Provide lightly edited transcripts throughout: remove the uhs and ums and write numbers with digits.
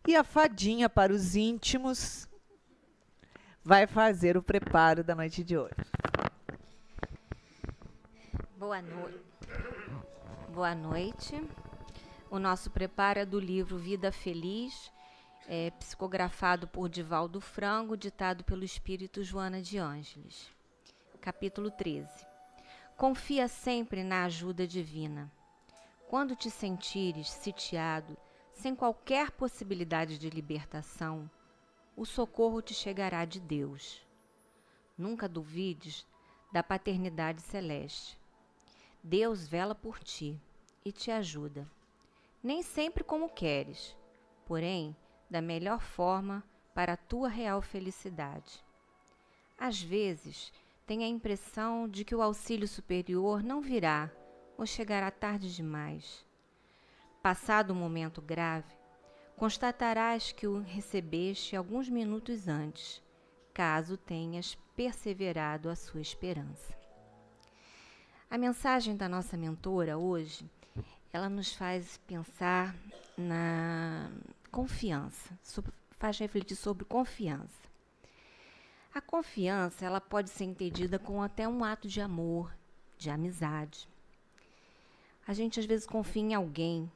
E a fadinha para os íntimos vai fazer o preparo da noite de hoje. Boa noite. Boa noite. O nosso preparo é do livro Vida Feliz, psicografado por Divaldo Frango, ditado pelo espírito Joana de Ângeles. Capítulo 13. Confia sempre na ajuda divina. Quando te sentires sitiado, sem qualquer possibilidade de libertação, o socorro te chegará de Deus. Nunca duvides da paternidade celeste. Deus vela por ti e te ajuda. Nem sempre como queres, porém, da melhor forma para a tua real felicidade. Às vezes, tem a impressão de que o auxílio superior não virá ou chegará tarde demais. Passado um momento grave, constatarás que o recebeste alguns minutos antes, caso tenhas perseverado a sua esperança. A mensagem da nossa mentora hoje, ela nos faz pensar na confiança, faz refletir sobre confiança. A confiança, ela pode ser entendida como até um ato de amor, de amizade. A gente às vezes confia em alguém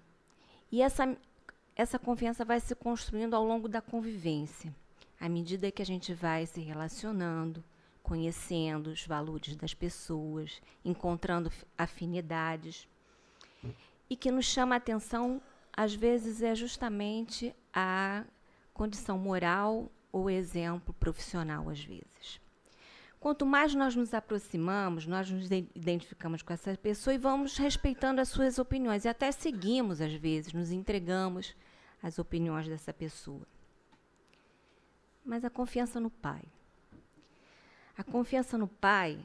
e essa confiança vai se construindo ao longo da convivência, à medida que a gente vai se relacionando, conhecendo os valores das pessoas, encontrando afinidades. E que nos chama a atenção, às vezes, é justamente a condição moral ou exemplo profissional, às vezes. Quanto mais nós nos aproximamos, nós nos identificamos com essa pessoa e vamos respeitando as suas opiniões. E até seguimos, às vezes, nos entregamos às opiniões dessa pessoa. Mas a confiança no Pai. A confiança no Pai,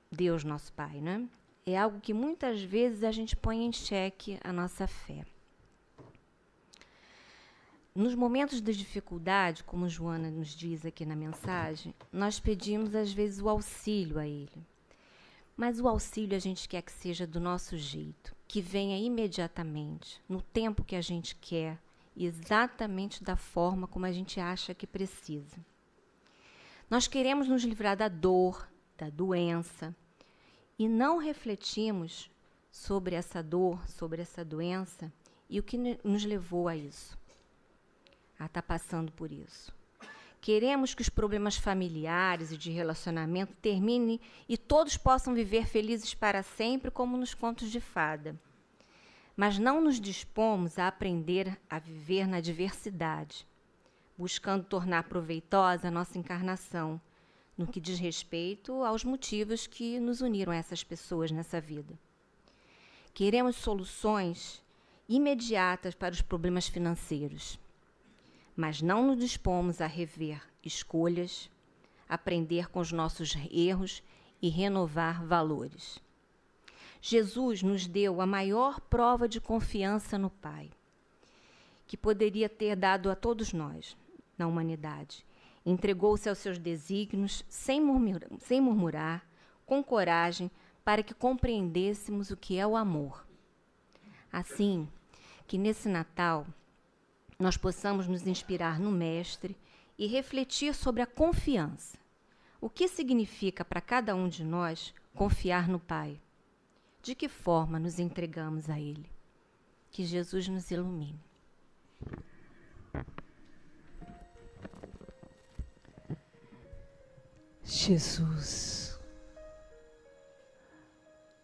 Deus nosso Pai, né? É algo que muitas vezes a gente põe em xeque a nossa fé. Nos momentos de dificuldade, como Joana nos diz aqui na mensagem, nós pedimos às vezes o auxílio a Ele. Mas o auxílio a gente quer que seja do nosso jeito, que venha imediatamente, no tempo que a gente quer, e exatamente da forma como a gente acha que precisa. Nós queremos nos livrar da dor, da doença, e não refletimos sobre essa dor, sobre essa doença e o que nos levou a isso, a estar passando por isso. Queremos que os problemas familiares e de relacionamento terminem e todos possam viver felizes para sempre, como nos contos de fada. Mas não nos dispomos a aprender a viver na diversidade, buscando tornar proveitosa a nossa encarnação, no que diz respeito aos motivos que nos uniram a essas pessoas nessa vida. Queremos soluções imediatas para os problemas financeiros, mas não nos dispomos a rever escolhas, aprender com os nossos erros e renovar valores. Jesus nos deu a maior prova de confiança no Pai, que poderia ter dado a todos nós, na humanidade. Entregou-se aos seus desígnios, sem murmurar, com coragem, para que compreendêssemos o que é o amor. Assim, que nesse Natal nós possamos nos inspirar no Mestre e refletir sobre a confiança. O que significa para cada um de nós confiar no Pai? De que forma nos entregamos a Ele? Que Jesus nos ilumine. Jesus,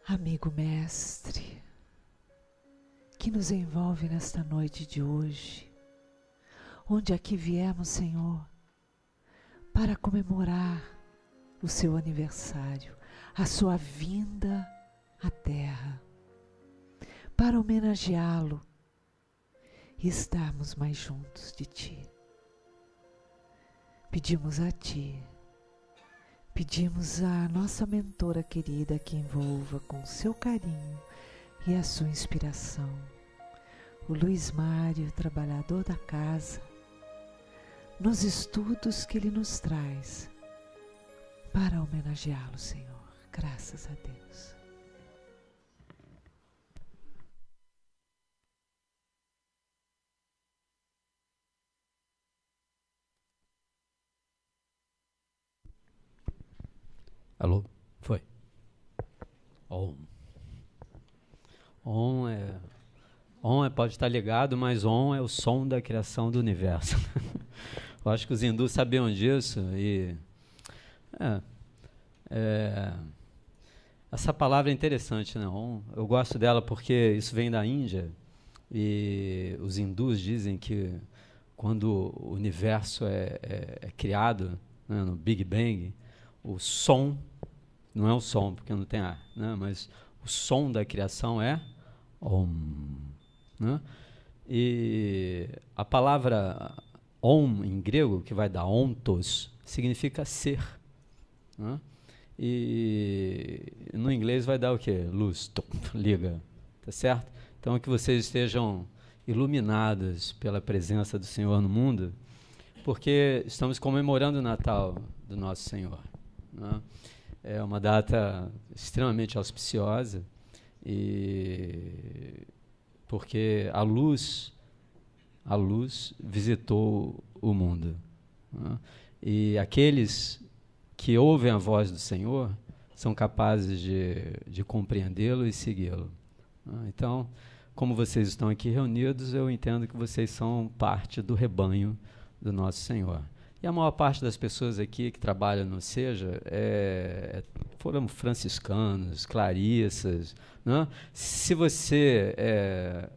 amigo mestre, que nos envolve nesta noite de hoje, onde aqui viemos, Senhor, para comemorar o seu aniversário, a sua vinda à Terra, para homenageá-lo e estarmos mais juntos de Ti. Pedimos a Ti, pedimos à nossa mentora querida que envolva com seu carinho e a sua inspiração o Luiz Mário, trabalhador da casa, nos estudos que ele nos traz para homenageá-lo, Senhor. Graças a Deus. Alô? Foi. Om. Pode estar ligado, mas Om é o som da criação do universo. Eu acho que os hindus sabiam disso e essa palavra é interessante, né? Om, eu gosto dela porque isso vem da Índia e os hindus dizem que quando o universo é criado, né, no Big Bang, o som, não é o som porque não tem ar, né, mas o som da criação é Om, né? E a palavra Om em grego, que vai dar ontos, significa ser, né? E no inglês vai dar o quê? Luz, liga, tá certo? Então que vocês estejam iluminados pela presença do Senhor no mundo, porque estamos comemorando o Natal do nosso Senhor, né? É uma data extremamente auspiciosa, e porque a luz visitou o mundo, né? E aqueles que ouvem a voz do Senhor são capazes de compreendê-lo e segui-lo, né? Então, como vocês estão aqui reunidos, eu entendo que vocês são parte do rebanho do nosso Senhor. E a maior parte das pessoas aqui que trabalham no SEJA foram franciscanos, clarissas, né? Se você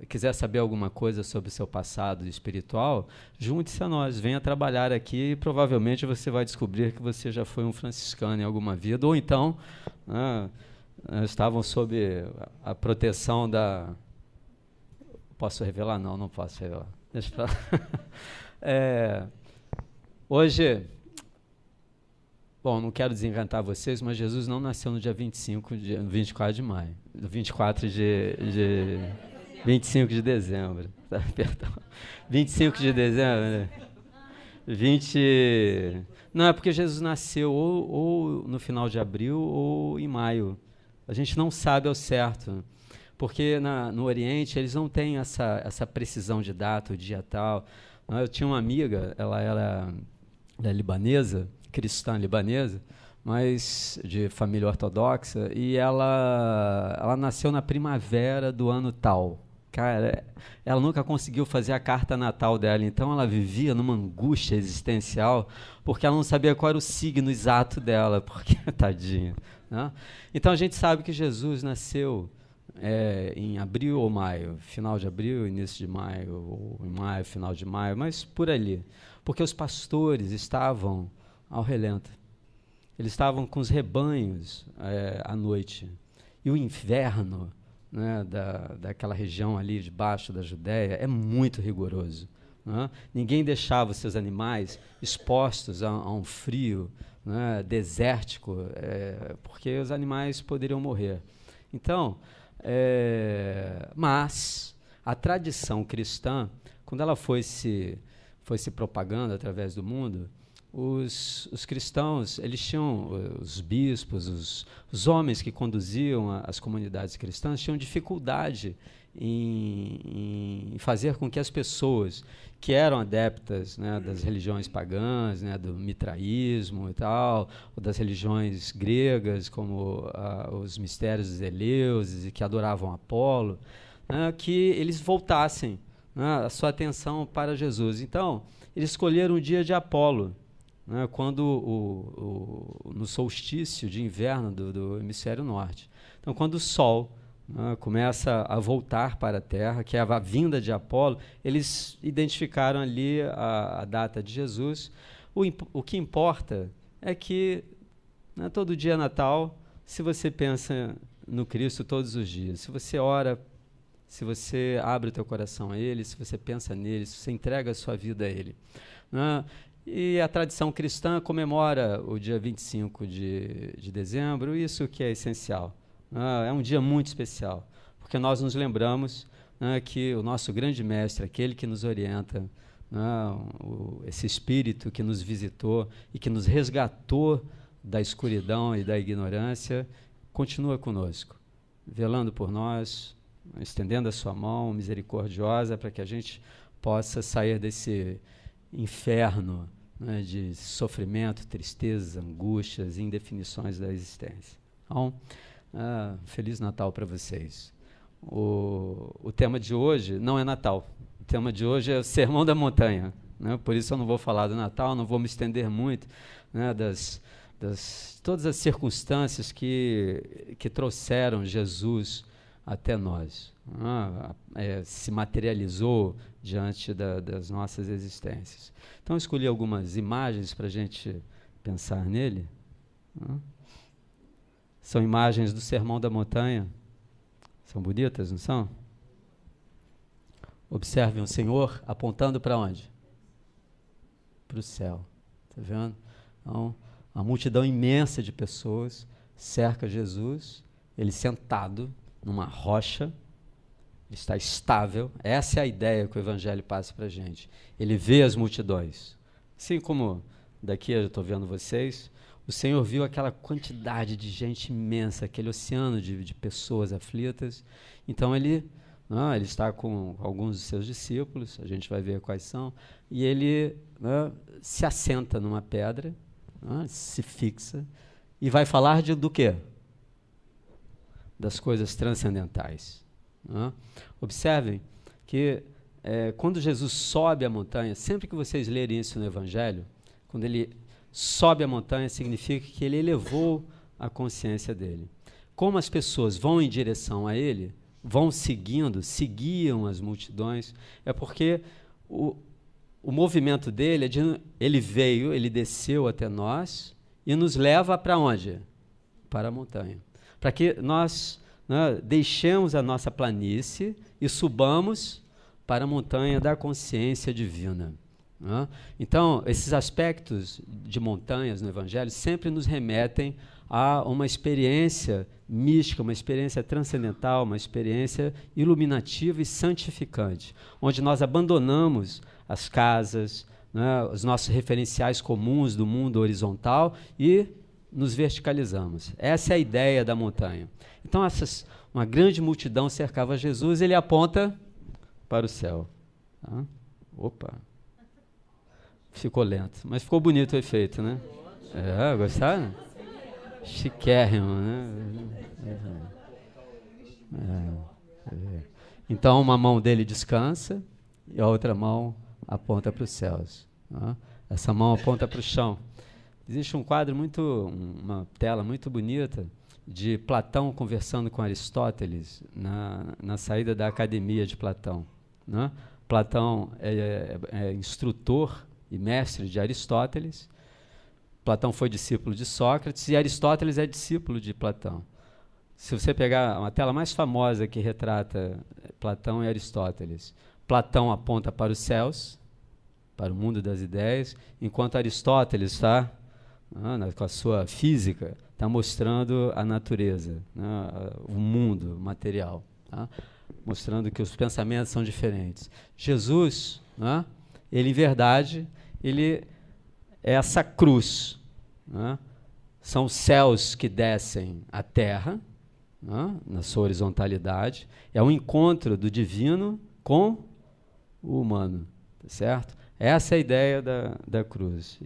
quiser saber alguma coisa sobre o seu passado espiritual, junte-se a nós, venha trabalhar aqui e provavelmente você vai descobrir que você já foi um franciscano em alguma vida, ou então, né, estavam sob a proteção da... Posso revelar? Não posso revelar. Deixa pra lá. Hoje, bom, não quero desencantar vocês, mas Jesus não nasceu no dia 24 de maio, 25 de dezembro, tá? Perdão, 25 de dezembro, né? Não, é porque Jesus nasceu ou no final de abril ou em maio, a gente não sabe ao certo, porque no Oriente eles não têm essa precisão de data, o dia tal. Eu tinha uma amiga, ela era libanesa, cristã libanesa, mas de família ortodoxa, e ela nasceu na primavera do ano tal. Cara, ela nunca conseguiu fazer a carta natal dela, então ela vivia numa angústia existencial, porque ela não sabia qual era o signo exato dela, porque, tadinha, né? Então a gente sabe que Jesus nasceu em abril ou maio, final de abril, início de maio, ou em maio, final de maio, mas por ali. Porque os pastores estavam ao relento. Eles estavam com os rebanhos à noite. E o inverno, né, daquela região ali debaixo da Judéia é muito rigoroso, né? Ninguém deixava os seus animais expostos a um frio, né, desértico, porque os animais poderiam morrer. Então, mas a tradição cristã, quando ela foi se propagando através do mundo, os cristãos, eles tinham, os bispos, os homens que conduziam as comunidades cristãs, tinham dificuldade em fazer com que as pessoas que eram adeptas, né, das religiões pagãs, né, do mitraísmo e tal, ou das religiões gregas, como os mistérios dos Eleuses, e que adoravam Apolo, que eles voltassem, né, a sua atenção para Jesus. Então, eles escolheram o dia de Apolo, né, quando no solstício de inverno do hemisfério norte. Então, quando o Sol começa a voltar para a Terra, que é a vinda de Apolo, eles identificaram ali a data de Jesus. O que importa é que, né, todo dia é Natal, se você pensa no Cristo todos os dias, se você ora, se você abre o teu coração a Ele, se você pensa nele, se você entrega a sua vida a Ele, né? E a tradição cristã comemora o dia 25 de dezembro, isso que é essencial. É um dia muito especial, porque nós nos lembramos, né, que o nosso grande mestre, aquele que nos orienta, né, esse Espírito que nos visitou e que nos resgatou da escuridão e da ignorância, continua conosco, velando por nós, estendendo a sua mão misericordiosa para que a gente possa sair desse inferno, né, de sofrimento, tristezas, angústias, indefinições da existência. Então, Feliz Natal para vocês. O tema de hoje não é Natal. O tema de hoje é o Sermão da Montanha. Né? Por isso eu não vou falar do Natal, não vou me estender muito, né, todas as circunstâncias que trouxeram Jesus até nós. Se materializou diante das nossas existências. Então, eu escolhi algumas imagens para a gente pensar nele. São imagens do Sermão da Montanha. São bonitas, não são? Observem o Senhor apontando para onde? Para o céu. Está vendo? Então, uma multidão imensa de pessoas cerca Jesus, ele sentado numa rocha, está estável. Essa é a ideia que o Evangelho passa para a gente. Ele vê as multidões. Assim como daqui eu estou vendo vocês, o Senhor viu aquela quantidade de gente imensa, aquele oceano de pessoas aflitas. Então ele está com alguns dos seus discípulos, a gente vai ver quais são, e ele se assenta numa pedra, se fixa, e vai falar do quê? Das coisas transcendentais. Observem que quando Jesus sobe a montanha, sempre que vocês lerem isso no Evangelho, quando ele sobe a montanha, significa que ele elevou a consciência dele. Como as pessoas vão em direção a ele, vão seguiam as multidões, é porque o movimento dele ele veio, ele desceu até nós e nos leva para onde? Para a montanha. Para que nós deixemos a nossa planície e subamos para a montanha da consciência divina. Então, esses aspectos de montanhas no Evangelho sempre nos remetem a uma experiência mística, uma experiência transcendental, uma experiência iluminativa e santificante, onde nós abandonamos as casas, os nossos referenciais comuns do mundo horizontal e nos verticalizamos. Essa é a ideia da montanha. Então, uma grande multidão cercava Jesus, ele aponta para o céu. Opa! Ficou lento, mas ficou bonito o efeito, né? Gostaram? Chiquérrimo, né? Então, uma mão dele descansa e a outra mão aponta para os céus. Essa mão aponta para o chão. Existe um quadro uma tela muito bonita de Platão conversando com Aristóteles na saída da academia de Platão. Platão é instrutor e mestre de Aristóteles. Platão foi discípulo de Sócrates e Aristóteles é discípulo de Platão. Se você pegar uma tela mais famosa que retrata Platão e Aristóteles, Platão aponta para os céus, para o mundo das ideias, enquanto Aristóteles está, com a sua física, está mostrando a natureza, o mundo material, mostrando que os pensamentos são diferentes. Jesus, ele, em verdade, ele é essa cruz. São os céus que descem à terra, na sua horizontalidade. É um encontro do divino com o humano, tá certo? Essa é a ideia da cruz.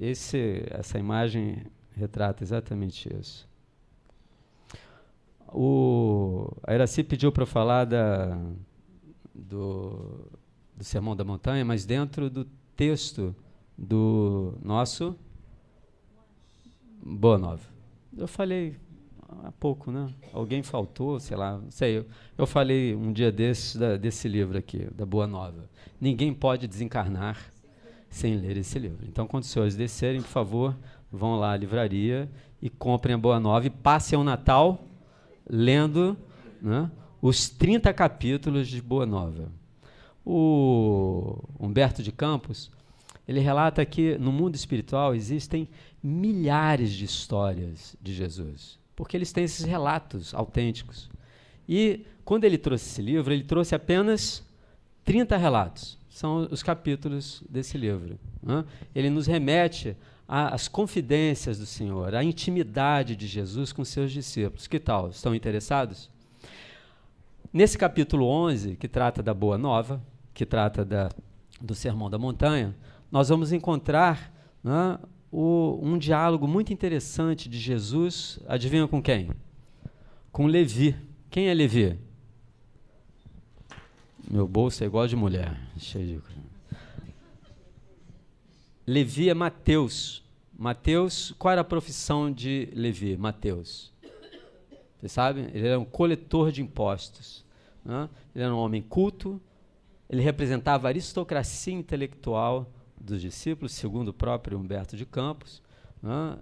Essa imagem retrata exatamente isso. A Iraci pediu para eu falar do Sermão da Montanha, mas dentro do texto do nosso Boa Nova. Eu falei há pouco, né? Alguém faltou, sei lá, não sei. Eu falei um dia desse livro aqui, da Boa Nova. Ninguém pode desencarnar sem ler esse livro. Então, quando os senhores descerem, por favor, vão lá à livraria e comprem a Boa Nova e passem o Natal lendo, os 30 capítulos de Boa Nova. O Humberto de Campos, ele relata que no mundo espiritual existem milhares de histórias de Jesus, porque eles têm esses relatos autênticos. E quando ele trouxe esse livro, ele trouxe apenas 30 relatos. São os capítulos desse livro. Ele nos remete às confidências do Senhor, à intimidade de Jesus com seus discípulos. Que tal? Estão interessados? Nesse capítulo 11, que trata da Boa Nova, que trata do Sermão da Montanha, nós vamos encontrar né, um diálogo muito interessante de Jesus, adivinha com quem? Com Levi. Quem é Levi? Meu bolso é igual de mulher, cheio de... Levi é Mateus. Mateus, qual era a profissão de Levi? Mateus. Vocês sabem? Ele era um coletor de impostos. Né? Ele era um homem culto, ele representava a aristocracia intelectual dos discípulos, segundo o próprio Humberto de Campos. Né?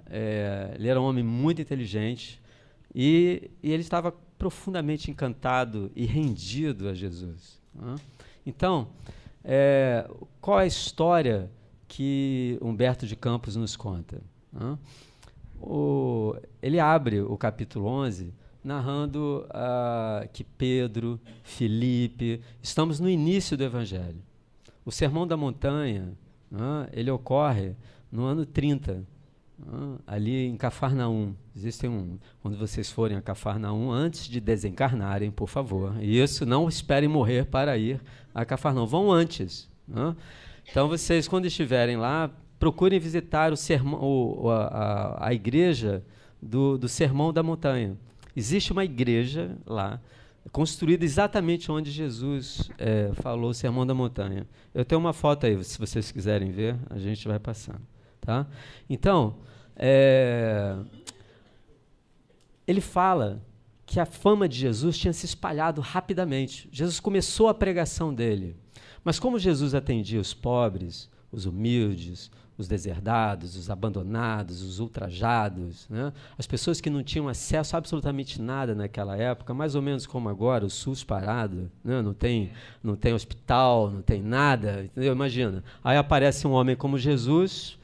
Ele era um homem muito inteligente e ele estava profundamente encantado e rendido a Jesus. Né? Então, qual é a história que Humberto de Campos nos conta? Né? Ele abre o capítulo 11 narrando que Pedro, Filipe, estamos no início do Evangelho. O Sermão da Montanha, ele ocorre no ano 30, ali em Cafarnaum. Quando vocês forem a Cafarnaum, antes de desencarnarem, por favor, isso, não esperem morrer para ir a Cafarnaum, vão antes. Então, vocês, quando estiverem lá, procurem visitar a igreja do Sermão da Montanha. Existe uma igreja lá, construída exatamente onde Jesus falou o Sermão da Montanha. Eu tenho uma foto aí, se vocês quiserem ver, a gente vai passando. Tá? Então, ele fala que a fama de Jesus tinha se espalhado rapidamente. Jesus começou a pregação dele. Mas como Jesus atendia os pobres, os humildes, os deserdados, os abandonados, os ultrajados, né? As pessoas que não tinham acesso a absolutamente nada naquela época, mais ou menos como agora, o SUS parado, né? Não tem hospital, não tem nada, entendeu? Imagina, aí aparece um homem como Jesus,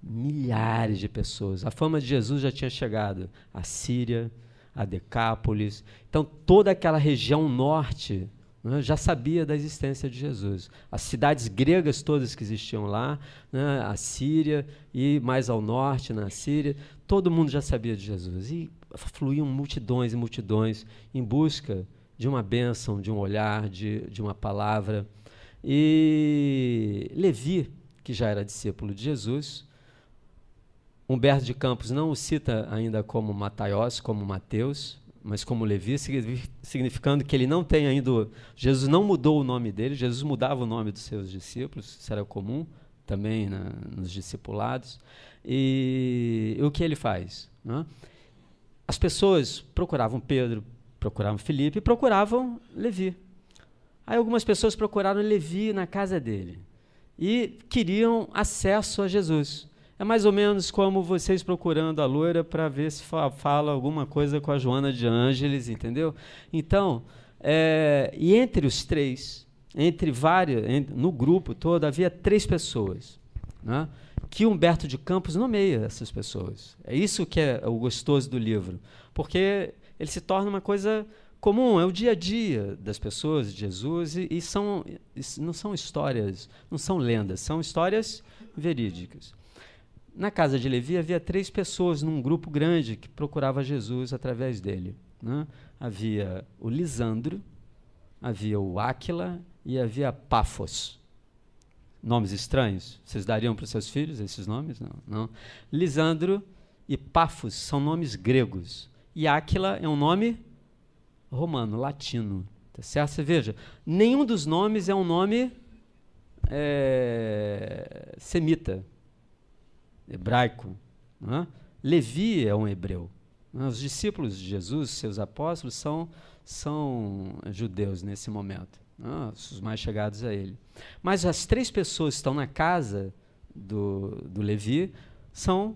milhares de pessoas. A fama de Jesus já tinha chegado à Síria, a Decápolis. Então, toda aquela região norte, né, já sabia da existência de Jesus. As cidades gregas todas que existiam lá, né, a Síria e mais ao norte, na Síria, todo mundo já sabia de Jesus. E fluíam multidões e multidões em busca de uma bênção, de um olhar, de uma palavra. E Levi, que já era discípulo de Jesus, Humberto de Campos não o cita ainda como Mataios, como Mateus, mas como Levi, significando que ele não tem ainda... Jesus não mudou o nome dele, Jesus mudava o nome dos seus discípulos, isso era comum também nos discipulados. E o que ele faz? Né? As pessoas procuravam Pedro, procuravam Filipe e procuravam Levi. Aí algumas pessoas procuraram Levi na casa dele e queriam acesso a Jesus. É mais ou menos como vocês procurando a loira para ver se fala alguma coisa com a Joana de Ângeles, entendeu? Então, e entre os três, no grupo todo, havia 3 pessoas, né, que Humberto de Campos nomeia essas pessoas. É isso que é o gostoso do livro, porque ele se torna uma coisa comum, é o dia a dia das pessoas de Jesus, não são histórias, não são lendas, são histórias verídicas. Na casa de Levi havia 3 pessoas num grupo grande que procurava Jesus através dele. Né? Havia o Lisandro, havia o Áquila e havia Pafos. Nomes estranhos? Vocês dariam para os seus filhos esses nomes? Não. Lisandro e Pafos são nomes gregos. E Áquila é um nome romano, latino. Tá certo? Você veja, nenhum dos nomes é um nome semita, hebraico. Né? Levi é um hebreu. Né? Os discípulos de Jesus, seus apóstolos, são judeus nesse momento, né? Os mais chegados a ele. Mas as 3 pessoas que estão na casa do Levi são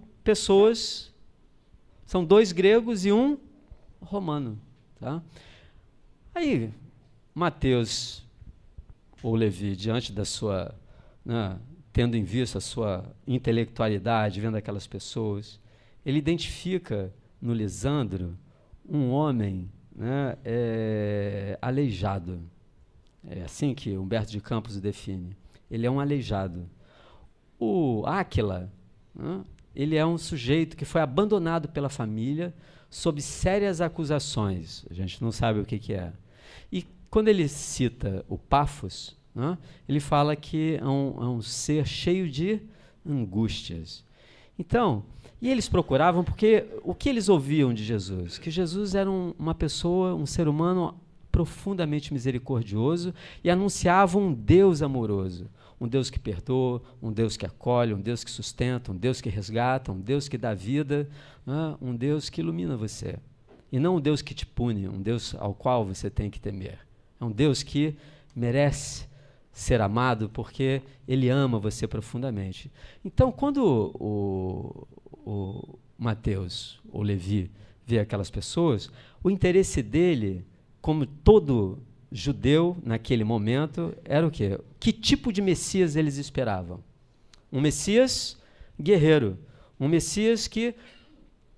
2 gregos e 1 romano. Tá? Aí, Mateus, ou Levi, diante da sua... né, tendo em vista a sua intelectualidade, vendo aquelas pessoas, ele identifica no Lisandro um homem, né, aleijado. É assim que Humberto de Campos o define. Ele é um aleijado. O Áquila, né, ele é um sujeito que foi abandonado pela família sob sérias acusações. A gente não sabe o que é. E quando ele cita o Pafos, né, ele fala que é um ser cheio de angústias. Então, e eles procuravam porque o que eles ouviam de Jesus? Que Jesus era uma pessoa, um ser humano profundamente misericordioso e anunciava um Deus amoroso, um Deus que perdoa, um Deus que acolhe, um Deus que sustenta, um Deus que resgata, um Deus que dá vida, um Deus que ilumina você. E não um Deus que te pune, um Deus ao qual você tem que temer. É um Deus que merece ser amado porque Ele ama você profundamente. Então, quando o Mateus, ou Levi, vê aquelas pessoas, o interesse dele, como todo judeu naquele momento, era o quê? Que tipo de Messias eles esperavam? Um Messias guerreiro, um Messias que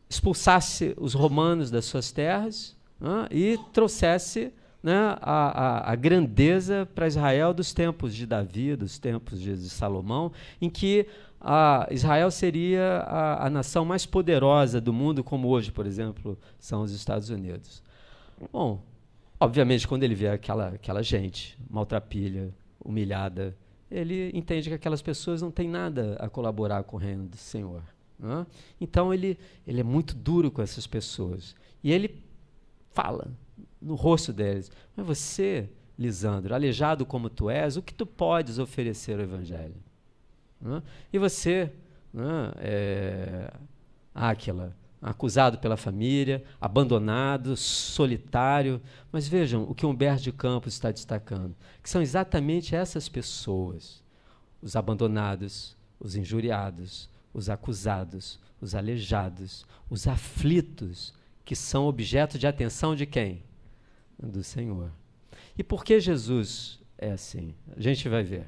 expulsasse os romanos das suas terras e trouxesse a grandeza para Israel dos tempos de Davi, dos tempos de Salomão, em que Israel seria a nação mais poderosa do mundo, como hoje, por exemplo, são os Estados Unidos. Bom, obviamente, quando ele vê aquela gente maltrapilha, humilhada, ele entende que aquelas pessoas não têm nada a colaborar com o reino do Senhor. Então, ele é muito duro com essas pessoas. E ele fala no rosto deles: mas você, Lisandro, aleijado como tu és, o que tu podes oferecer ao Evangelho? E você, Áquila, acusado pela família, abandonado, solitário. Mas vejam o que Humberto de Campos está destacando, que são exatamente essas pessoas, os abandonados, os injuriados, os acusados, os aleijados, os aflitos, que são objeto de atenção de quem? Do Senhor. E por que Jesus é assim? A gente vai ver.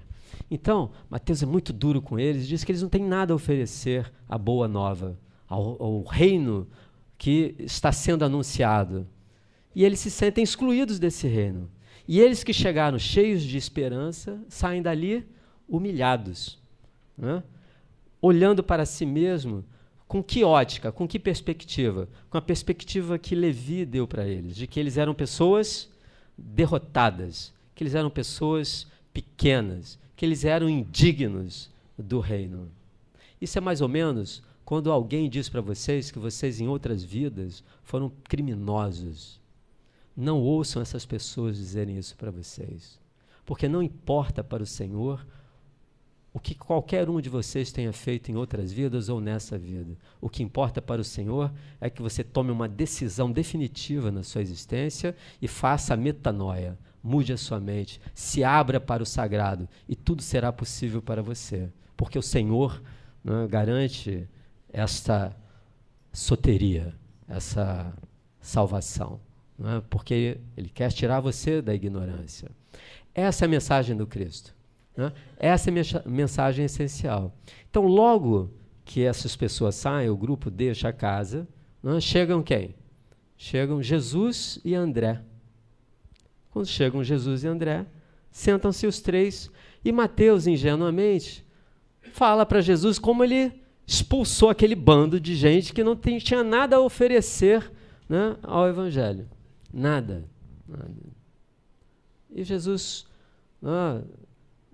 Então, Mateus é muito duro com eles, diz que eles não têm nada a oferecer à boa nova, ao reino que está sendo anunciado. E eles se sentem excluídos desse reino. E eles que chegaram cheios de esperança, saem dali humilhados, olhando para si mesmo. Com que ótica, com que perspectiva? Com a perspectiva que Levi deu para eles, de que eles eram pessoas derrotadas, que eles eram pessoas pequenas, que eles eram indignos do reino. Isso é mais ou menos quando alguém diz para vocês que vocês em outras vidas foram criminosos. Não ouçam essas pessoas dizerem isso para vocês, porque não importa para o Senhor o que qualquer um de vocês tenha feito em outras vidas ou nessa vida. O que importa para o Senhor é que você tome uma decisão definitiva na sua existência e faça a metanoia. Mude a sua mente, se abra para o sagrado e tudo será possível para você. Porque o Senhor garante esta soteria, essa salvação. Porque Ele quer tirar você da ignorância. Essa é a mensagem do Cristo. Essa é a mensagem essencial. Então, logo que essas pessoas saem, o grupo deixa a casa, chegam quem? Chegam Jesus e André. Quando chegam Jesus e André, sentam-se os três e Mateus, ingenuamente, fala para Jesus como ele expulsou aquele bando de gente que não tinha nada a oferecer ao Evangelho. Nada. E Jesus...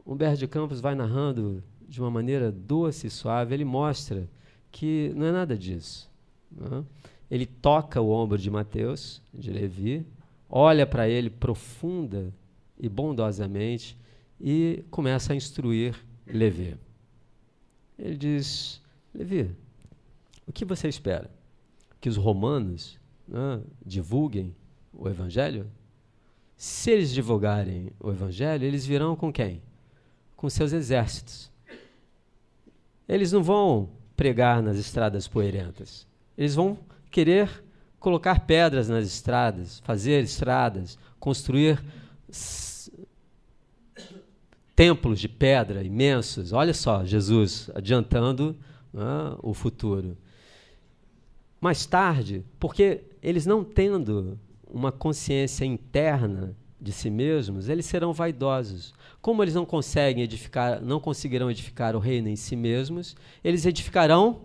Humberto de Campos vai narrando de uma maneira doce e suave, ele mostra que não é nada disso. Ele toca o ombro de Mateus, de Levi, olha para ele profunda e bondosamente e começa a instruir Levi. Ele diz: Levi, o que você espera? Que os romanos divulguem o Evangelho? Se eles divulgarem o Evangelho, eles virão com quem? Com seus exércitos. Eles não vão pregar nas estradas poeirentas. Eles vão querer colocar pedras nas estradas, fazer estradas, construir templos de pedra imensos. Olha só, Jesus adiantando o futuro. Mais tarde, porque eles não tendo uma consciência interna de si mesmos, eles serão vaidosos. Como eles não conseguirão edificar o reino em si mesmos, eles edificarão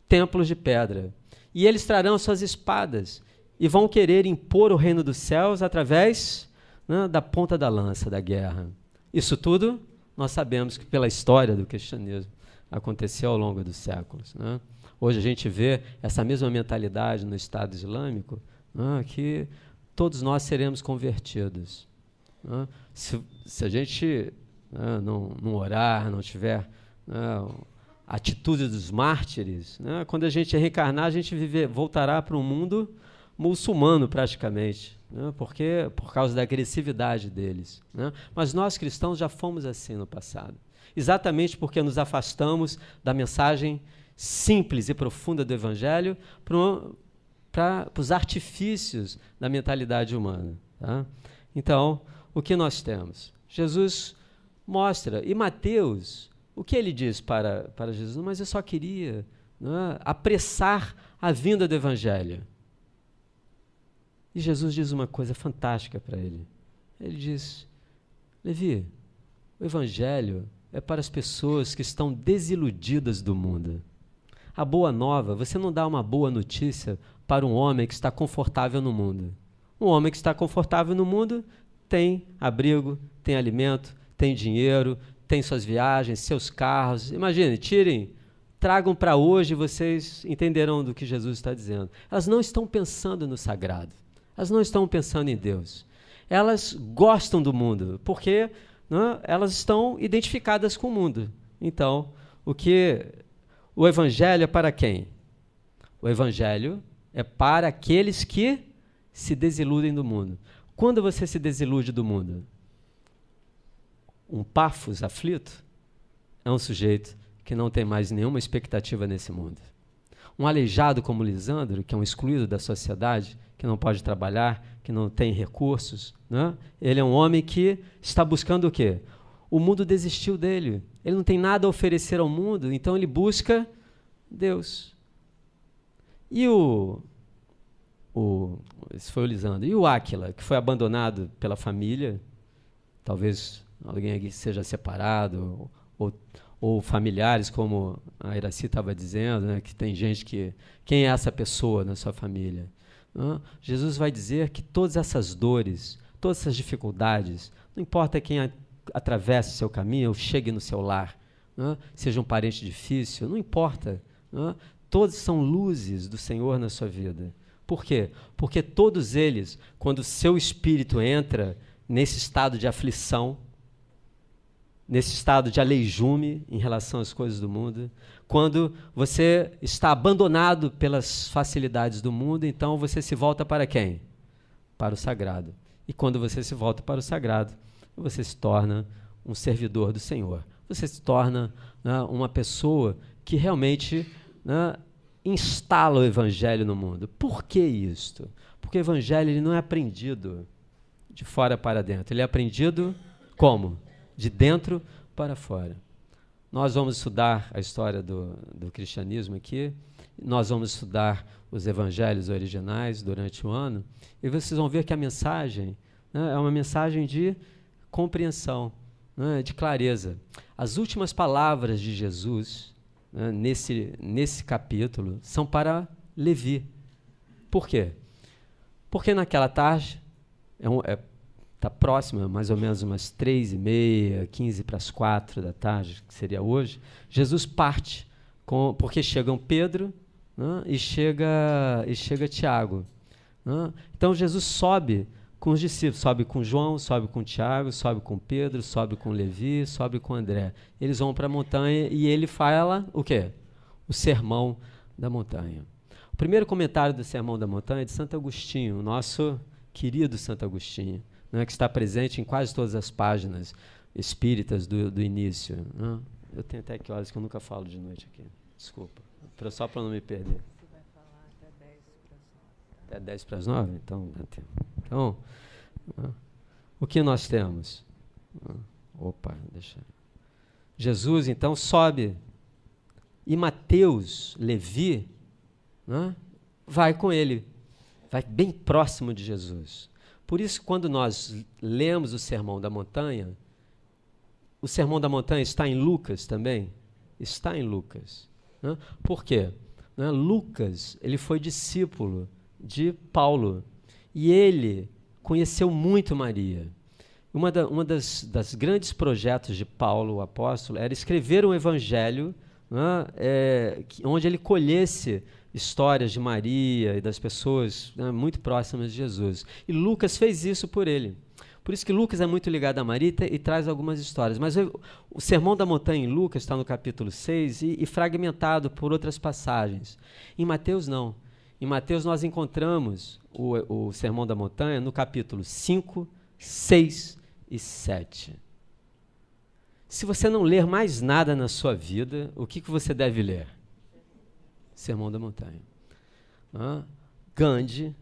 templos de pedra. E eles trarão suas espadas e vão querer impor o reino dos céus através da ponta da lança da guerra. Isso tudo nós sabemos que pela história do cristianismo aconteceu ao longo dos séculos, né? Hoje a gente vê essa mesma mentalidade no Estado Islâmico, né, que todos nós seremos convertidos, né? Se a gente, né, não orar, não tiver, né, a atitude dos mártires, né, quando a gente reencarnar, a gente voltará para um mundo muçulmano praticamente, né, por causa da agressividade deles, né? Mas nós cristãos já fomos assim no passado, exatamente porque nos afastamos da mensagem simples e profunda do Evangelho para os artifícios da mentalidade humana, tá? Então, o que nós temos? Jesus mostra, e Mateus, o que ele diz para Jesus? Mas eu só queria, né, apressar a vinda do Evangelho. E Jesus diz uma coisa fantástica para ele. Ele diz: Levi, o Evangelho é para as pessoas que estão desiludidas do mundo. A boa nova, você não dá uma boa notícia para um homem que está confortável no mundo. Um homem que está confortável no mundo tem abrigo, tem alimento, tem dinheiro, tem suas viagens, seus carros. Imagine, tragam para hoje, vocês entenderão do que Jesus está dizendo. Elas não estão pensando no sagrado. Elas não estão pensando em Deus. Elas gostam do mundo, porque, né, elas estão identificadas com o mundo. Então, o Evangelho é para quem? O Evangelho é para aqueles que se desiludem do mundo. Quando você se desilude do mundo? Um Pafos aflito é um sujeito que não tem mais nenhuma expectativa nesse mundo. Um aleijado como Lisandro, que é um excluído da sociedade, que não pode trabalhar, que não tem recursos, né? Ele é um homem que está buscando o quê? O mundo desistiu dele. Ele não tem nada a oferecer ao mundo, então ele busca Deus. E esse foi o Lisandro. E o Áquila, que foi abandonado pela família, talvez alguém aqui seja separado, ou familiares, como a Iraci estava dizendo, né, que tem gente que... Quem é essa pessoa na sua família? Jesus vai dizer que todas essas dores, todas essas dificuldades, não importa quem atravesse o seu caminho ou chegue no seu lar, seja um parente difícil, não importa. Todos são luzes do Senhor na sua vida. Por quê? Porque todos eles, quando o seu espírito entra nesse estado de aflição, nesse estado de aleijume em relação às coisas do mundo, quando você está abandonado pelas facilidades do mundo, então você se volta para quem? Para o sagrado. E quando você se volta para o sagrado, você se torna um servidor do Senhor. Você se torna, né, uma pessoa que realmente, né, instala o Evangelho no mundo. Por que isto? Porque o Evangelho ele não é aprendido de fora para dentro. Ele é aprendido como? De dentro para fora. Nós vamos estudar a história do cristianismo aqui, nós vamos estudar os evangelhos originais durante o ano, e vocês vão ver que a mensagem, né, é uma mensagem de compreensão, né, de clareza. As últimas palavras de Jesus, né, nesse capítulo são para Levi. Por quê? Porque naquela tarde, está próxima, mais ou menos umas 3h30, 3:45 da tarde, que seria hoje, Jesus parte, porque chegam Pedro, né, e chega Tiago. Né? Então Jesus sobe com os discípulos, sobe com João, sobe com Tiago, sobe com Pedro, sobe com Levi, sobe com André. Eles vão para a montanha e ele fala o quê? O Sermão da Montanha. O primeiro comentário do Sermão da Montanha é de Santo Agostinho, o nosso querido Santo Agostinho, né, que está presente em quase todas as páginas espíritas do início. Né? Eu tenho até que horas que eu nunca falo de noite aqui. Desculpa. Só para não me perder. Você vai falar até 10:09. Até 10:09? Então, dá tempo. Então, o que nós temos? Jesus, então, sobe. E Mateus, Levi, né, vai com ele. Vai bem próximo de Jesus. Por isso, quando nós lemos o Sermão da Montanha, o Sermão da Montanha está em Lucas também? Está em Lucas. Né? Por quê? Né? Lucas, ele foi discípulo de Paulo e ele conheceu muito Maria. Uma das grandes projetos de Paulo, o apóstolo, era escrever um evangelho, né, onde ele colhesse histórias de Maria e das pessoas, né, muito próximas de Jesus. E Lucas fez isso por ele. Por isso que Lucas é muito ligado a Maria e traz algumas histórias. Mas o Sermão da Montanha em Lucas está no capítulo 6 e fragmentado por outras passagens. Em Mateus, não. Em Mateus, nós encontramos o Sermão da Montanha no capítulo 5, 6 e 7. Se você não ler mais nada na sua vida, o que você deve ler? Sermão da Montanha. Gandhi,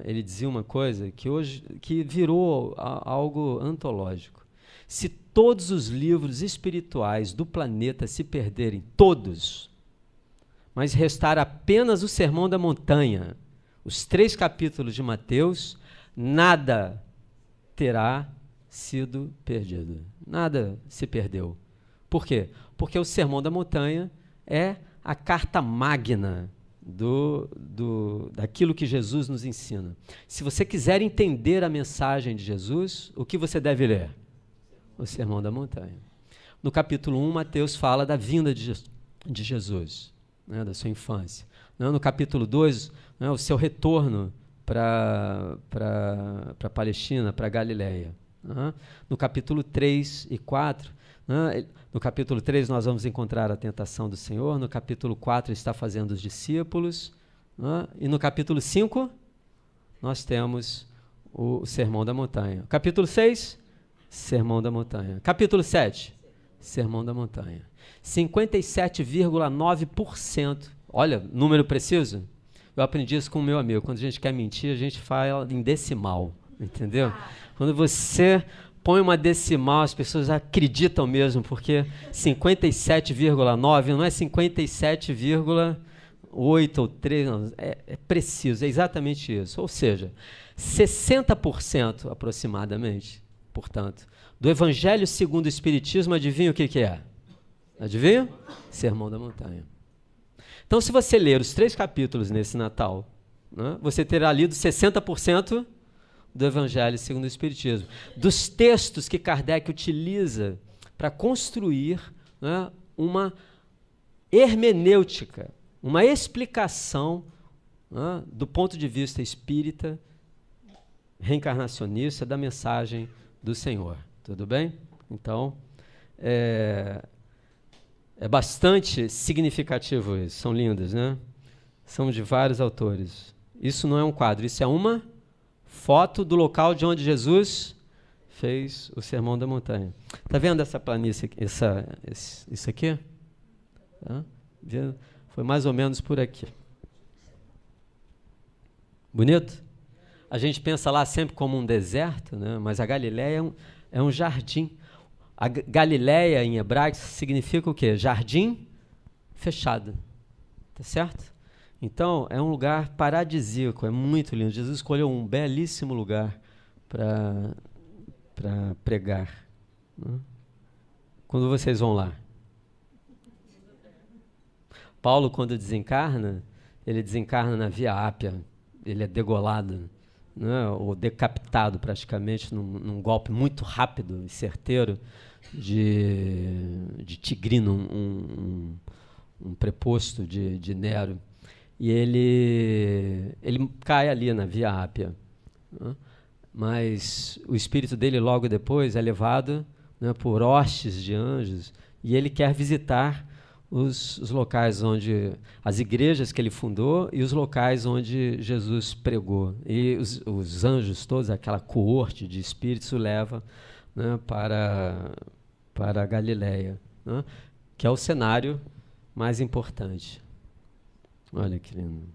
ele dizia uma coisa que virou algo antológico. Se todos os livros espirituais do planeta se perderem, todos, mas restar apenas o Sermão da Montanha, os 3 capítulos de Mateus, nada terá sido perdido. Nada se perdeu. Por quê? Porque o Sermão da Montanha é a carta magna daquilo que Jesus nos ensina. Se você quiser entender a mensagem de Jesus, o que você deve ler? O Sermão da Montanha. No capítulo 1, Mateus fala da vinda de Jesus, né, da sua infância. No capítulo 2, né, o seu retorno para a Palestina, para a Galileia. No capítulo 3 e 4, no capítulo 3 nós vamos encontrar a tentação do Senhor, no capítulo 4 está fazendo os discípulos, e no capítulo 5 nós temos o Sermão da Montanha. Capítulo 6, Sermão da Montanha. Capítulo 7, Sermão da Montanha. 57,9%, olha, número preciso, eu aprendi isso com o meu amigo, quando a gente quer mentir, a gente fala em decimal, entendeu? Quando você põe uma decimal, as pessoas acreditam mesmo, porque 57,9 não é 57,8 ou 3, não, é preciso, é exatamente isso. Ou seja, 60% aproximadamente, portanto, do Evangelho segundo o Espiritismo, adivinha o que é? Adivinha? Sermão da Montanha. Então, se você ler os 3 capítulos nesse Natal, né, você terá lido 60% do Evangelho segundo o Espiritismo. Dos textos que Kardec utiliza para construir, né, uma hermenêutica, uma explicação, né, do ponto de vista espírita, reencarnacionista, da mensagem do Senhor. Tudo bem? Então, é bastante significativo isso. São lindas, né? São de vários autores. Isso não é um quadro, isso é uma foto do local de onde Jesus fez o Sermão da Montanha. Está vendo essa planície, isso aqui? Tá? Foi mais ou menos por aqui. Bonito? A gente pensa lá sempre como um deserto, né? Mas a Galileia é um jardim. A Galileia, em hebraico, significa o quê? Jardim fechado. Tá certo? Então, é um lugar paradisíaco, é muito lindo. Jesus escolheu um belíssimo lugar para pregar. Né? Quando vocês vão lá? Paulo, quando desencarna, ele desencarna na Via Ápia. Ele é degolado, né? Ou decapitado praticamente num golpe muito rápido e certeiro de Tigrino, um preposto de Nero. E ele cai ali na Via Ápia. Né? Mas o espírito dele logo depois é levado, né, por hostes de anjos, e ele quer visitar os locais onde, as igrejas que ele fundou e os locais onde Jesus pregou. E os anjos todos, aquela coorte de espíritos, o leva, né, para a Galileia, né, que é o cenário mais importante. Olha que lindo.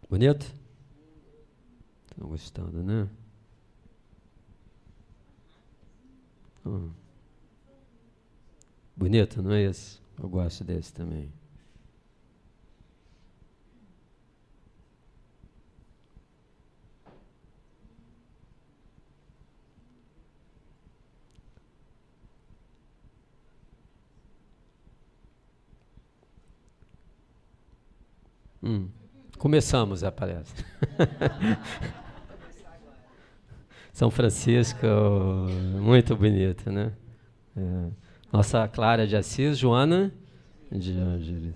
Bonito? Estão gostando, né? Bonito, não é isso? Eu gosto desse também. Começamos a palestra. São Francisco, muito bonito, né? Nossa Clara de Assis, Joana de Ângeles.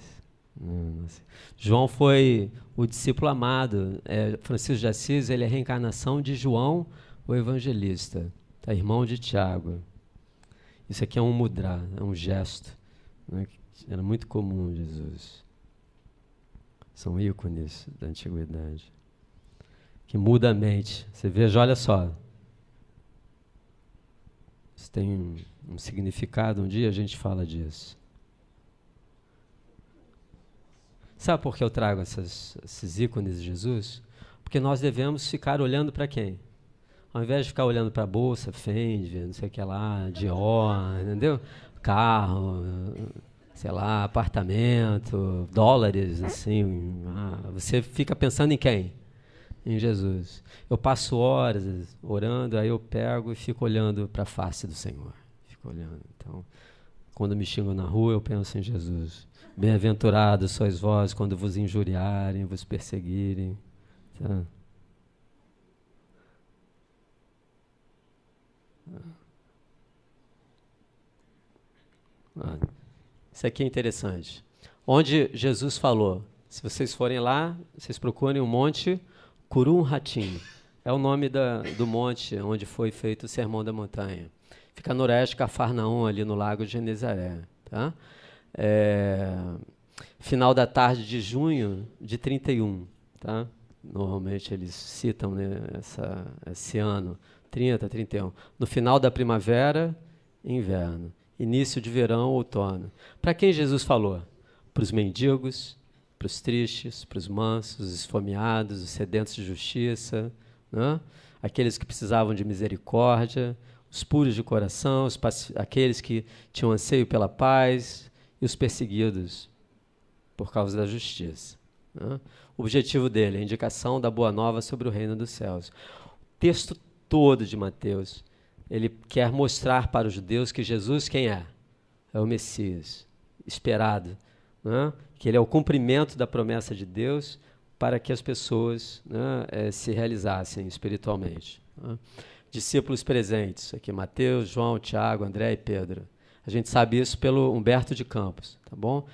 João foi o discípulo amado. Francisco de Assis, ele é a reencarnação de João, o evangelista, tá? Irmão de Tiago. Isso aqui é um mudra, é um gesto, né, que era muito comum em Jesus. São ícones da antiguidade, que muda a mente. Você veja, olha só. Isso tem um significado, um dia a gente fala disso. Sabe por que eu trago esses ícones de Jesus? Porque nós devemos ficar olhando para quem? Ao invés de ficar olhando para a bolsa, Fendi, não sei o que lá, Dior, entendeu? Carro, sei lá, apartamento, dólares, assim. Você fica pensando em quem? Em Jesus. Eu passo horas orando, aí eu pego e fico olhando para a face do Senhor. Fico olhando. Então, quando me xingam na rua, eu penso em Jesus. Bem-aventurados sois vós quando vos injuriarem, vos perseguirem. Tá? Isso aqui é interessante. Onde Jesus falou, se vocês forem lá, vocês procurem o Monte Curum Hatim. É o nome do monte onde foi feito o Sermão da Montanha. Fica no oeste de Cafarnaum, ali no Lago de Genezaré. Tá? Final da tarde de junho de 31. Tá? Normalmente eles citam, né, esse ano, 30, 31. No final da primavera, inverno. Início de verão, outono. Para quem Jesus falou? Para os mendigos, para os tristes, para os mansos, os esfomeados, os sedentos de justiça, né? Aqueles que precisavam de misericórdia, os puros de coração, aqueles que tinham anseio pela paz e os perseguidos por causa da justiça. Né? O objetivo dele é a indicação da boa nova sobre o reino dos céus. O texto todo de Mateus, ele quer mostrar para os judeus que Jesus quem é? É o Messias, esperado, né? Que ele é o cumprimento da promessa de Deus para que as pessoas, né, se realizassem espiritualmente. Né? Discípulos presentes, aqui Mateus, João, Tiago, André e Pedro. A gente sabe isso pelo Humberto de Campos, tá bom?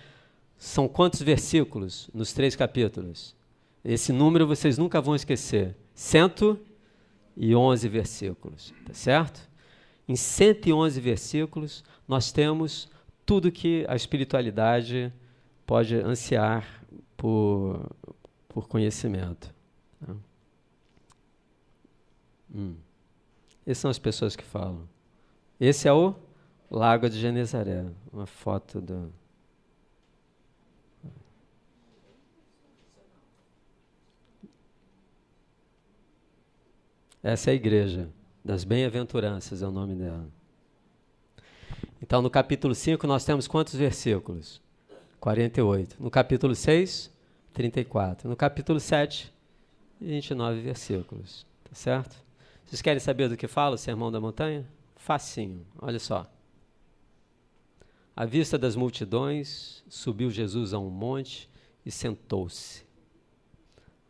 São quantos versículos nos 3 capítulos? Esse número vocês nunca vão esquecer. 111 versículos, tá certo? Em 111 versículos, nós temos tudo que a espiritualidade pode ansiar por conhecimento. Tá? Essas são as pessoas que falam. Esse é o Lago de Genezaré, uma foto do... Essa é a igreja das bem-aventuranças, é o nome dela. Então, no capítulo 5, nós temos quantos versículos? 48. No capítulo 6, 34. No capítulo 7, 29 versículos. Tá certo? Vocês querem saber do que fala o Sermão da Montanha? Facinho, olha só. À vista das multidões, subiu Jesus a um monte e sentou-se.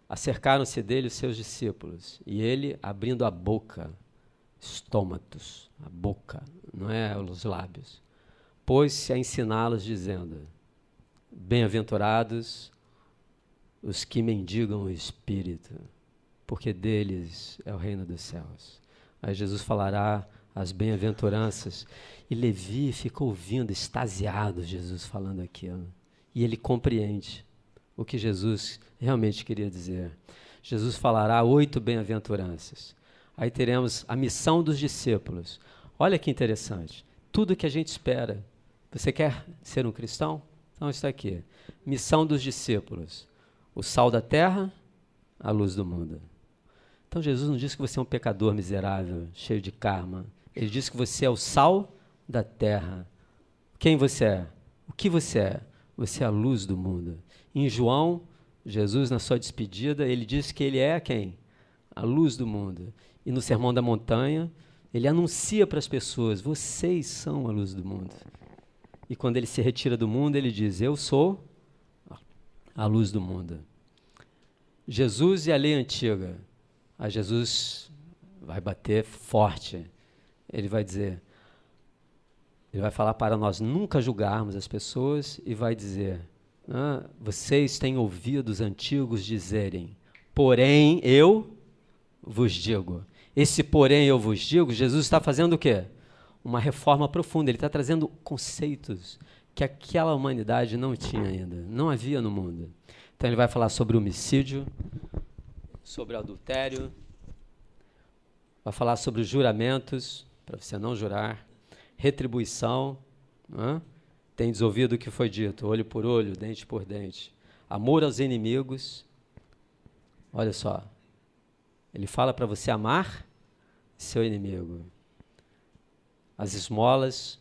Acercaram-se dele os seus discípulos, e ele, abrindo a boca, estômatos, a boca, não é os lábios, pôs-se a ensiná-los, dizendo: bem-aventurados os que mendigam o espírito, porque deles é o reino dos céus. Aí Jesus falará as bem-aventuranças, e Levi fica ouvindo, extasiado, Jesus falando aquilo, e ele compreende o que Jesus realmente queria dizer. Jesus falará 8 bem-aventuranças. Aí teremos a missão dos discípulos. Olha que interessante. Tudo que a gente espera. Você quer ser um cristão? Então está aqui. Missão dos discípulos. O sal da terra, a luz do mundo. Então Jesus não diz que você é um pecador miserável, cheio de karma. Ele diz que você é o sal da terra. Quem você é? O que você é? Você é a luz do mundo. Em João, Jesus, na sua despedida, ele diz que ele é quem? A luz do mundo. E no Sermão da Montanha, ele anuncia para as pessoas: vocês são a luz do mundo. E quando ele se retira do mundo, ele diz: eu sou a luz do mundo. Jesus e a lei antiga. Aí Jesus vai bater forte. Ele vai dizer: Ele vai falar para nós nunca julgarmos as pessoas e vai dizer, vocês têm ouvido os antigos dizerem, porém eu vos digo. Esse porém eu vos digo, Jesus está fazendo o quê? Uma reforma profunda. Ele está trazendo conceitos que aquela humanidade não tinha ainda, não havia no mundo. Então ele vai falar sobre homicídio, sobre adultério, vai falar sobre os juramentos, para você não jurar, retribuição, tendes ouvido o que foi dito, olho por olho, dente por dente, amor aos inimigos. Olha só, ele fala para você amar seu inimigo. As esmolas,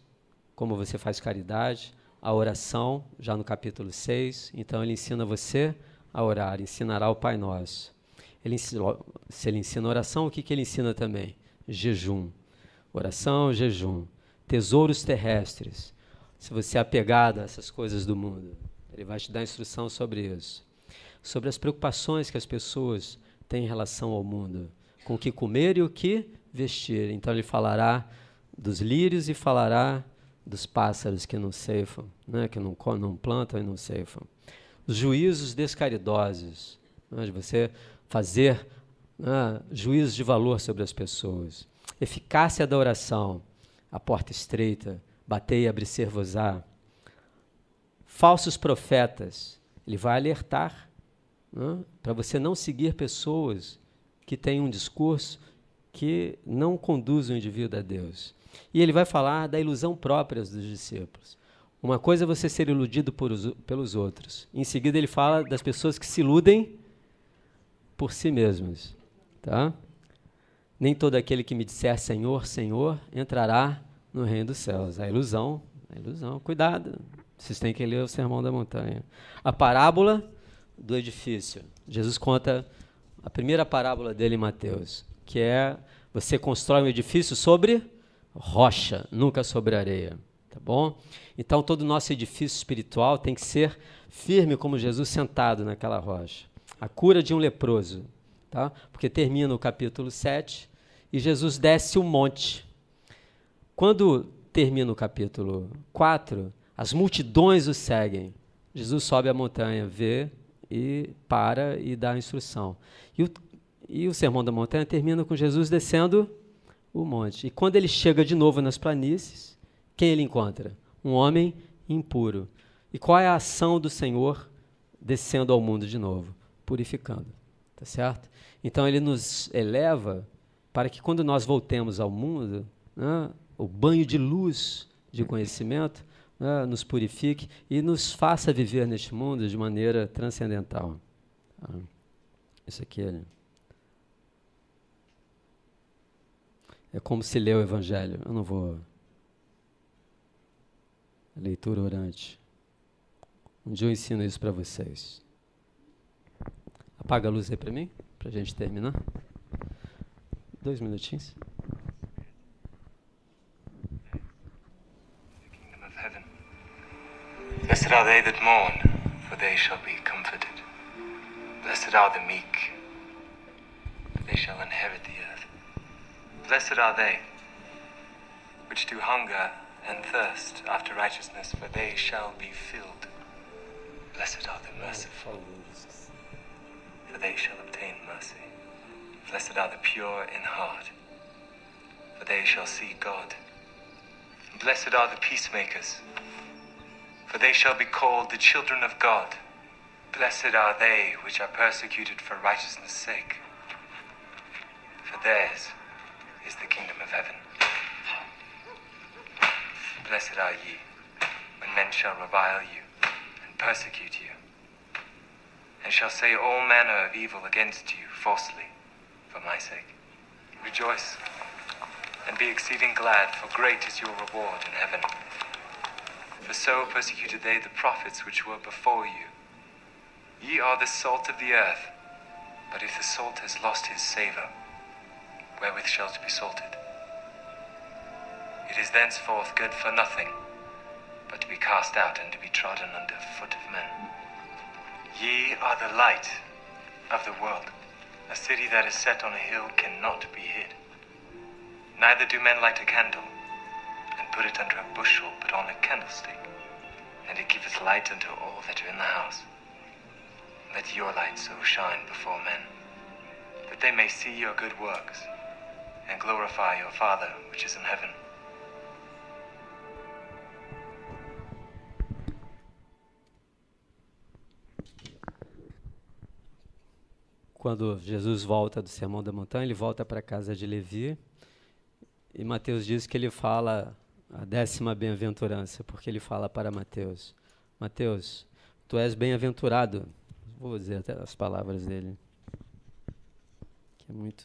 como você faz caridade, a oração, já no capítulo 6, então ele ensina você a orar, ensinará o Pai Nosso. Se ele ensina oração, o que ele ensina também? Jejum. Oração, jejum. Tesouros terrestres. Se você é apegado a essas coisas do mundo, ele vai te dar instrução sobre isso. Sobre as preocupações que as pessoas têm em relação ao mundo, com o que comer e o que vestir. Então ele falará dos lírios e falará dos pássaros que não ceifam, que não plantam e não ceifam. Os juízos descaridosos, de você fazer juízos de valor sobre as pessoas. Eficácia da oração, a porta estreita, batei e abrir-se-vos-á. Falsos profetas, ele vai alertar para você não seguir pessoas que têm um discurso que não conduz o indivíduo a Deus. E ele vai falar da ilusão própria dos discípulos. Uma coisa é você ser iludido pelos outros. Em seguida ele fala das pessoas que se iludem por si mesmas. Tá? Nem todo aquele que me disser Senhor, Senhor, entrará no reino dos céus. A ilusão. Cuidado, vocês têm que ler o Sermão da Montanha. A parábola do edifício. Jesus conta a primeira parábola dele em Mateus, que é, você constrói um edifício sobre rocha, nunca sobre areia. Tá bom? Então todo o nosso edifício espiritual tem que ser firme como Jesus sentado naquela rocha. A cura de um leproso, tá? Porque termina o capítulo 7 e Jesus desce o monte. Quando termina o capítulo 4, as multidões o seguem. Jesus sobe a montanha, vê e para e dá a instrução. E o Sermão da Montanha termina com Jesus descendo o monte. E quando ele chega de novo nas planícies, quem ele encontra? Um homem impuro. E qual é a ação do Senhor descendo ao mundo de novo? Purificando. Tá certo? Então ele nos eleva para que quando nós voltemos ao mundo, o banho de luz, de conhecimento, nos purifique e nos faça viver neste mundo de maneira transcendental. Isso aqui é como se lê o Evangelho. Eu não vou... Leitura orante. Um dia eu ensino isso para vocês. Apaga a luz aí para mim, para a gente terminar. 2 minutinhos. Blessed are they that mourn, for they shall be comforted. Blessed are the meek, for they shall inherit the earth. Blessed are they which do hunger and thirst after righteousness, for they shall be filled. Blessed are the merciful, for they shall obtain mercy. Blessed are the pure in heart, for they shall see God. Blessed are the peacemakers, for they shall be called the children of God. Blessed are they which are persecuted for righteousness' sake, for theirs is the kingdom of heaven. Blessed are ye, when men shall revile you, and persecute you, and shall say all manner of evil against you falsely, for my sake. Rejoice, and be exceeding glad, for great is your reward in heaven. For so persecuted they the prophets which were before you. Ye are the salt of the earth, but if the salt has lost his savour, wherewith shall it be salted? It is thenceforth good for nothing, but to be cast out and to be trodden under foot of men. Ye are the light of the world. A city that is set on a hill cannot be hid. Neither do men light a candle, and put it under a bushel, but on a candlestick, and it giveth light unto all that are in the house. Let your light so shine before men, that they may see your good works, and glorify your Father which is in heaven. Quando Jesus volta do Sermão da Montanha, ele volta para a casa de Levi, e Mateus diz que ele fala a 10ª bem-aventurança, porque ele fala para Mateus: Mateus, tu és bem-aventurado. Vou dizer até as palavras dele, que é muito.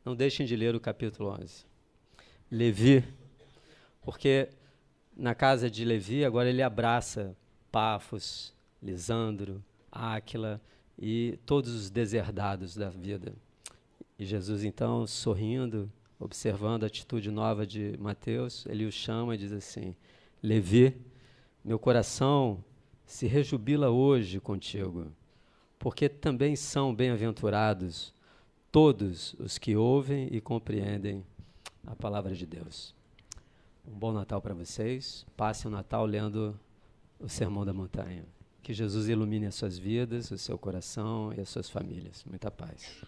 Não deixem de ler o capítulo 11. Levi, porque na casa de Levi agora ele abraça Pafos, Lisandro, Áquila e todos os deserdados da vida. E Jesus, então, sorrindo, observando a atitude nova de Mateus, ele o chama e diz assim: Levi, meu coração se rejubila hoje contigo, porque também são bem-aventurados todos os que ouvem e compreendem a palavra de Deus. Um bom Natal para vocês. Passem o Natal lendo o Sermão da Montanha. Que Jesus ilumine as suas vidas, o seu coração e as suas famílias. Muita paz.